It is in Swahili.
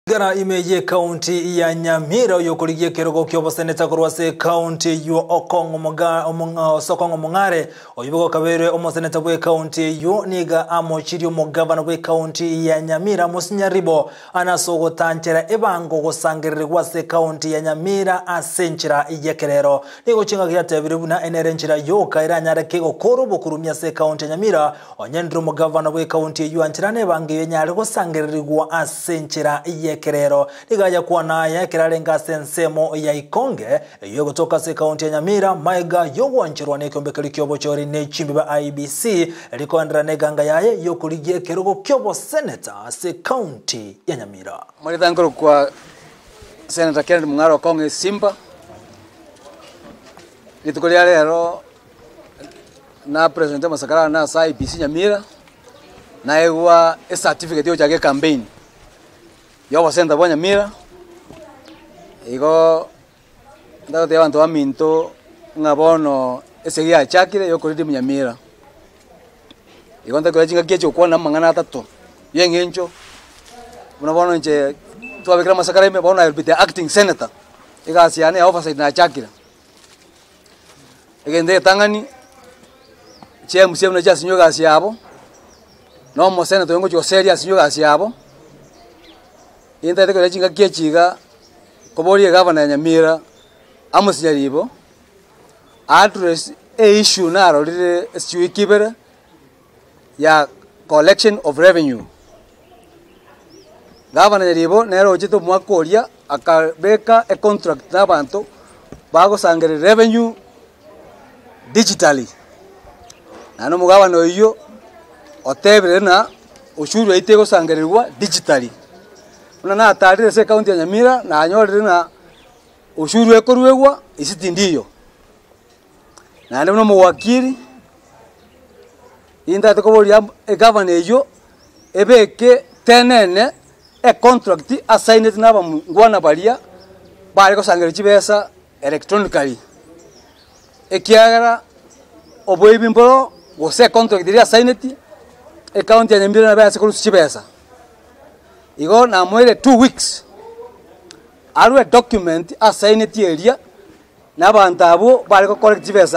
Gara imeje county ya Nyamira yokurigie kirogo kyobo seneta kurwase county yu Okongo Sokongo Mongare oyibogo kabere omo seneta bwe county yu niga amochiri omo governor bwe county ya Nyamira Musinyaribo anasogo tanchera ebango gosangirirwa se county ya Nyamira asenchira iyekerero nigo chinga kyatebiribuna enerenchira yo kaira nyara kego korobo kurumya se county ya Nyamira onyendro omo governor bwe county yu anchirane bangiye nyara gosangirirwa asenchira kerero ligaya kuwa naye kiralenga sensemo ya Ikonge iyo kutoka se county ya Nyamira maiga yogwanchirwa nekombe klikyobo chori nechimbi ba IBC likoandra neganga yaye yokuligie kerogo kyobo senator se county ya Nyamira. Mwalitangoro kwa Senator Kennedy Mung'aro Okongo Simba litukulia lero na president masakara na sa IBC Nyamira na ewa certificate yo chake campaign yo wasenda bwa Nyamira igo ndagote abantu baminto ngabono esegia chakire yo kuridi Nyamira igo ndakora jinga kecho kwa na mangana atatu yengencho unabono nje twabekera masakara ime bona elbite acting senator igasiane oversight na chakira igende tangani chemusemu na jasinyo gasi yabo no mo senator ngo cho serious yo gasi yabo inta teko lachinga kechiga kobori governor Nyamira Musinyaribo address issue naro lire siwikibere ya collection of revenue. Governor Nyaribo nero chito mwakoria akabeka a contract nabantu bago sangere revenue digitally nano mugabano iyo otebere na ushuru itego sangererwa digitally na atarire se county ya Nyamira na anyorire na ushuru ekoruegwa isiti ndiyo na ndio mwakiri inda tukobori governor ejo ebeke tenene a contract assigned naba ngwana balia bari ko sangere chibesa electronically ekiagara oboyibimboro go se contract iri assigned e county ya Nyamira na basa ko chibesa igo na mwere 2 weeks arwe document assigned area na bantu abo bari ko collect pesa